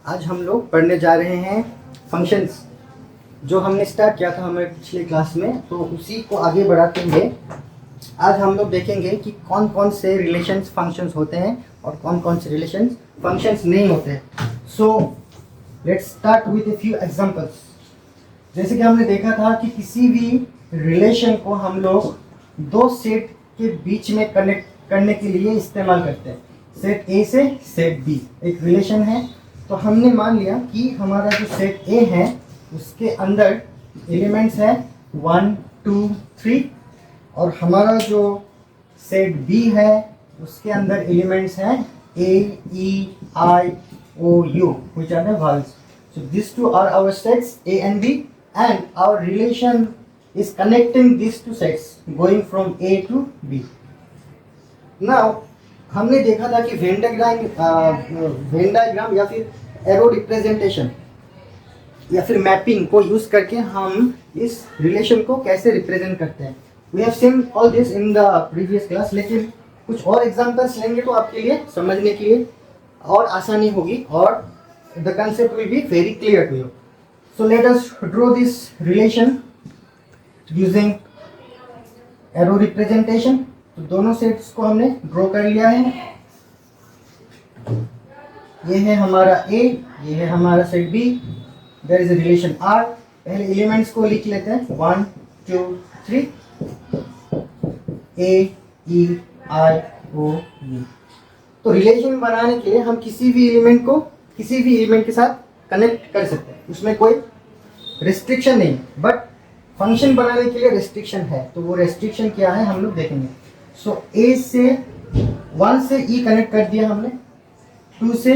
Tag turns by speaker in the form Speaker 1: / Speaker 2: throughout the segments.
Speaker 1: आज हम लोग पढ़ने जा रहे हैं फंक्शंस। जो हमने स्टार्ट किया था हमारे पिछले क्लास में, तो उसी को आगे बढ़ाते हुए आज हम लोग देखेंगे कि कौन कौन से रिलेशंस फंक्शंस होते हैं और कौन कौन से रिलेशंस फंक्शंस नहीं होते हैं। So let's start with a few examples. जैसे कि हमने देखा था कि किसी भी रिलेशन को हम लोग दो सेट के बीच में कनेक्ट करने के लिए इस्तेमाल करते हैं। सेट ए से सेट बी एक रिलेशन है, तो हमने मान लिया कि हमारा जो सेट ए है उसके अंदर एलिमेंट्स है 1 2 3, और हमारा जो सेट बी है उसके अंदर एलिमेंट्स हैं A E I O U, which are the vowels. So these two are our sets A and B, and our relation is connecting these two sets going from A to B. Now हमने देखा था कि Venn diagram या फिर arrow representation या फिर mapping को use करके हम इस रिलेशन को कैसे रिप्रेजेंट करते हैं। We have seen all this in the previous class, लेकिन कुछ और एग्जांपल्स लेंगे तो आपके लिए समझने के लिए और आसानी होगी और the concept will be very clear to you. So let us draw this relation using arrow representation. तो दोनों सेट्स को हमने ड्रॉ कर लिया है। ये है हमारा ए, ये है हमारा set B. There is a relation R. पहले एलिमेंट्स को लिख लेते हैं 1 2 3 ए ई आई ओ यू। तो रिलेशन बनाने के लिए हम किसी भी एलिमेंट को किसी भी एलिमेंट के साथ कनेक्ट कर सकते हैं, उसमें कोई रिस्ट्रिक्शन नहीं। बट फंक्शन बनाने के लिए रिस्ट्रिक्शन है, तो वो रिस्ट्रिक्शन क्या है हम लोग देखेंगे। सो ए से 1 से ई कनेक्ट कर दिया हमने, 2 से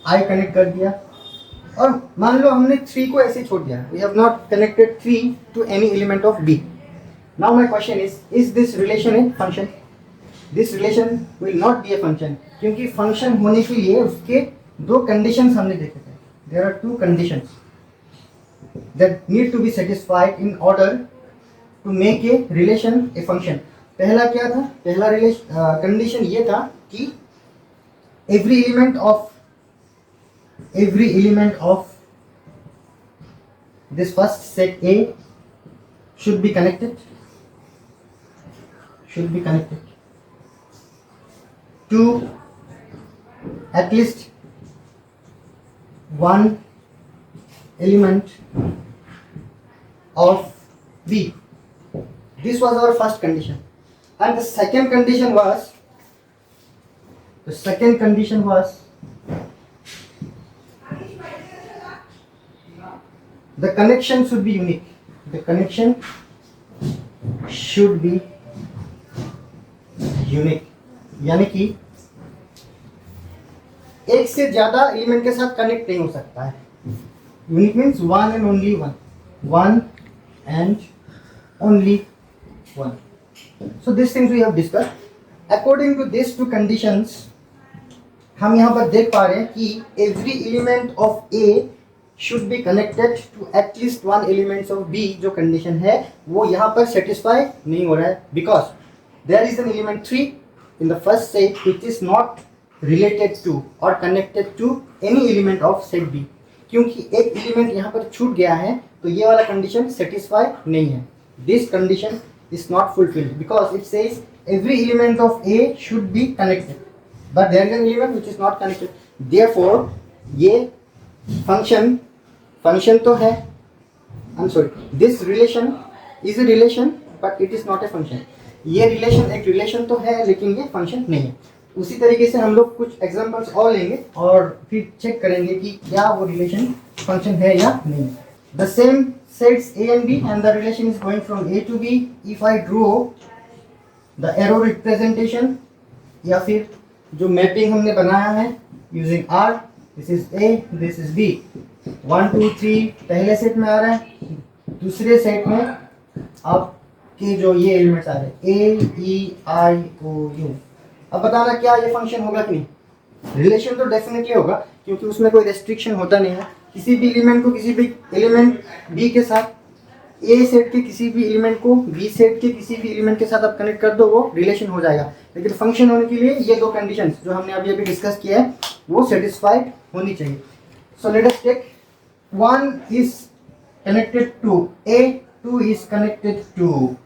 Speaker 1: आई कनेक्ट कर दिया, और मान लो हमने 3 को ऐसे छोड़ दिया। We have not connected 3 to any element of B. Now my question is this relation a function? This relation will not be a function, क्योंकि फंक्शन होने के लिए उसके दो कंडीशंस हमने देखे थे। There are 2 conditions that need to be satisfied in order to make a relation a function. पहला क्या था? पहला कंडीशन ये था कि every element of this first set A should be connected to at least one element of B. This was our first condition, and the second condition was the connection should be unique. The connection should be unique, यानी कि एक से ज्यादा element के साथ connect नहीं हो सकता है। Unique means one and only one. One and only one. So these things we have discussed. According to these 2 conditions, हम यहाँ पर देख पा रहे हैं कि every element of A should be connected to at least one element of B. जो condition है वो यहाँ पर satisfy नहीं हो रहा है, because there is an element 3 in the first set which is not related to or connected to any element of set B. क्योंकि एक एलिमेंट यहाँ पर छूट गया है, तो ये वाला कंडीशन सेटिस्फाई नहीं है। This condition is not fulfilled because it says every element of A should be connected, but there is an element which is not connected. Therefore ये फंक्शन तो है, I am sorry, this relation is a relation but it is not a function. ये relation एक relation तो है, लेकिन ये function नहीं है। उसी तरीके से हम लोग कुछ एग्जांपल्स और लेंगे और फिर चेक करेंगे कि क्या वो रिलेशन फंक्शन है या नहीं। The same sets A and B and the relation is going from A to B. If I draw the arrow representation या फिर जो मैपिंग हमने बनाया है using R, this is A, this is B. 1 2 3 पहले सेट में आ रहा है, दूसरे सेट में आपके जो ये एलिमेंट्स आ रहे हैं A E I O U। अब बताना क्या ये फंक्शन होगा कि नहीं। रिलेशन तो डेफिनेटली होगा, क्योंकि उसमें कोई रेस्ट्रिक्शन होता नहीं है। किसी भी एलिमेंट को किसी भी एलिमेंट बी के साथ, ए सेट के किसी भी एलिमेंट को बी सेट के किसी भी एलिमेंट के साथ आप कनेक्ट कर दो, वो रिलेशन हो जाएगा। लेकिन फंक्शन होने के लिए ये 2 कंडीशंस जो हमने अभी डिस्कस किया है वो सेटिस्फाइड होनी चाहिए। So let us take 1 is connected to A, 2 is connected to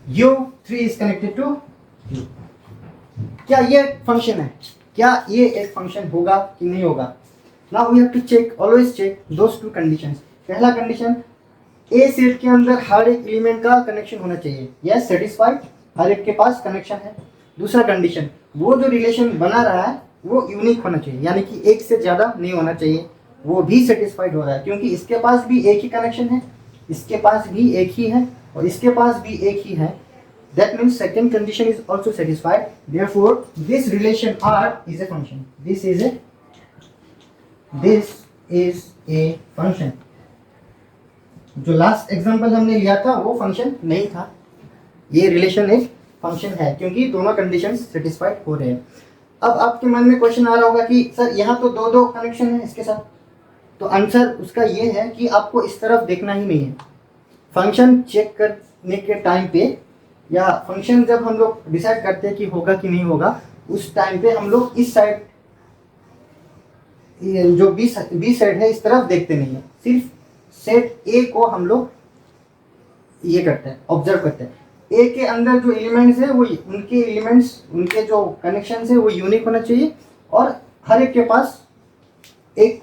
Speaker 1: U, 3 is connected to U. क्या ये फंक्शन है? क्या ये एक फंक्शन होगा कि नहीं होगा? Now we have to check, always check those two conditions. पहला कंडीशन, ए सेट के अंदर हर एक एलिमेंट का कनेक्शन होना चाहिए, यस सेटिस्फाइड, हर एक के पास कनेक्शन है। दूसरा कंडीशन, वो जो रिलेशन बना रहा है वो यूनिक होना चाहिए, यानी कि एक से ज़्यादा नहीं होना चाहिए, वो भी सेटिस्फाइड हो रहा है, क्योंकि इसके पास भी एक ही कनेक्शन है, इसके पास भी एक ही है और इसके पास भी एक ही है। That means second condition is also satisfied. Therefore, this relation R is a function. This is a function. जो लास्ट एग्जांपल हमने लिया था वो फंक्शन नहीं था, ये रिलेशन एक फंक्शन है, क्योंकि दोनों कंडीशंस सेटिस्फाइड हो रहे हैं। अब आपके मन में क्वेश्चन आ रहा होगा कि सर यहाँ तो दो दो कनेक्शन है इसके साथ, तो आंसर उसका ये है कि आपको इस तरफ देखना ही नहीं है। फंक्शन चेक करने के टाइम पे या फंक्शन जब हम लोग डिसाइड करते हैं कि होगा कि नहीं होगा, उस टाइम पे हम लोग इस साइड, जो बी साइड है, इस तरफ देखते नहीं है, सिर्फ सेट ए को हम लोग ये करते हैं, ऑब्जर्व करते हैं। ए के अंदर जो एलिमेंट्स है वो उनके एलिमेंट्स, उनके जो कनेक्शंस है वो यूनिक होना चाहिए और हर एक के पास एक,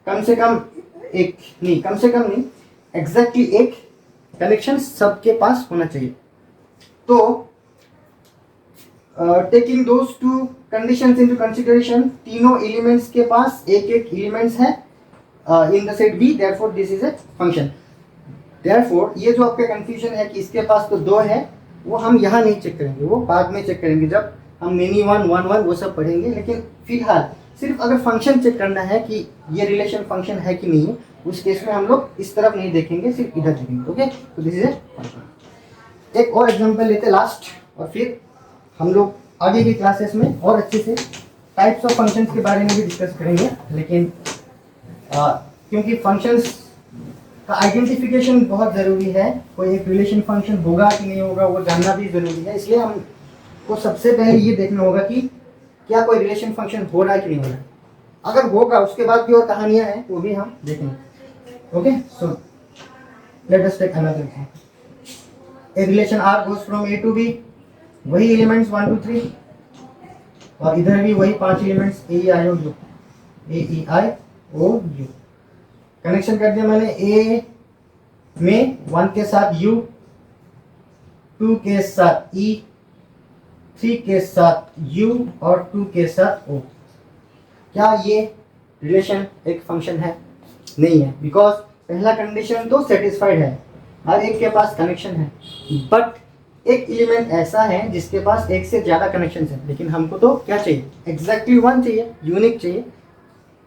Speaker 1: कम से कम नहीं, एग्जैक्टली एक कनेक्शन सबके पास होना चाहिए। तो taking those two conditions into consideration, तीनों एलिमेंट्स के पास एक एक एलिमेंट्स है in the set B, therefore this is a function. Therefore ये जो आपका कंफ्यूजन है कि इसके पास तो दो है, वो हम यहाँ नहीं चेक करेंगे, वो बाद में चेक करेंगे जब हम मेनी वन वो सब पढ़ेंगे। लेकिन फिलहाल सिर्फ अगर फंक्शन चेक करना है कि ये रिलेशन फंक्शन है कि नहीं, उस केस में हम लोग इस तरफ नहीं देखेंगे, सिर्फ इधर देखेंगे। ओके, तो दिस इज ए फंक्शन। एक और एग्जांपल लेते लास्ट, और फिर हम लोग आगे की क्लासेस में और अच्छे से टाइप्स ऑफ फंक्शंस के बारे में भी डिस्कस करेंगे। लेकिन क्योंकि फंक्शंस का आइडेंटिफिकेशन बहुत ज़रूरी है, कोई एक रिलेशन फंक्शन होगा कि नहीं होगा वो जानना भी ज़रूरी है, इसलिए हमको सबसे पहले ये देखना होगा कि क्या कोई रिलेशन फंक्शन हो रहा है कि नहीं हो रहा है। अगर होगा उसके बाद भी और कहानियाँ हैं, वो भी हम देखेंगे। Okay, so let us take another example. A relation R goes from A to B, वही एलिमेंट्स 1 2 3, और इधर भी वही 5 elements A E I O U। Connection कर दिया मैंने A में 1 के साथ U, 2 के साथ E, 3 के साथ U और 2 के साथ O। क्या ये रिलेशन एक फंक्शन है? नहीं है, बिकॉज पहला कंडीशन तो सेटिस्फाइड है, हर एक के पास कनेक्शन है, बट एक एलिमेंट ऐसा है जिसके पास एक से ज़्यादा कनेक्शन है, लेकिन हमको तो क्या चाहिए, एग्जैक्टली वन चाहिए, यूनिक चाहिए।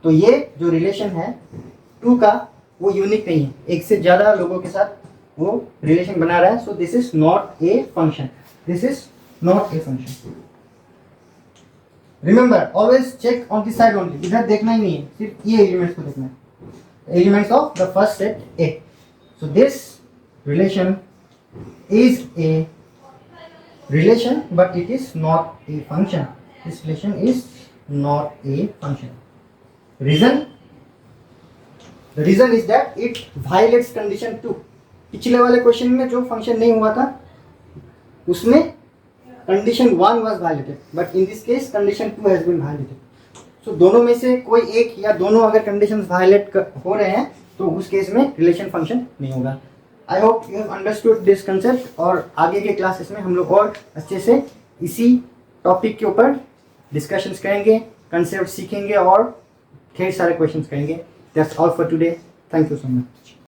Speaker 1: तो ये जो रिलेशन है 2 का वो यूनिक नहीं है, एक से ज़्यादा लोगों के साथ वो रिलेशन बना रहा है। So this is not a function, this is not a function. Remember, always check on this side only, इधर देखना ही नहीं है, सिर्फ ये एलिमेंट्स को देखना है, elements of the first set A. So this relation is a relation but it is not a function. This relation is not a function. Reason? The reason is that it violates condition 2. पिछले वाले question में जो function नहीं हुआ था उसमें condition 1 was violated, but in this case condition 2 has been violated. So दोनों में से कोई एक या दोनों अगर कंडीशंस वायलेट हो रहे हैं तो उस केस में रिलेशन फंक्शन नहीं होगा। I hope you have understood this concept, और आगे के क्लासेस में हम लोग और अच्छे से इसी टॉपिक के ऊपर डिस्कशंस करेंगे, कंसेप्ट सीखेंगे और ढेर सारे क्वेश्चंस करेंगे। That's all for today, thank you so much.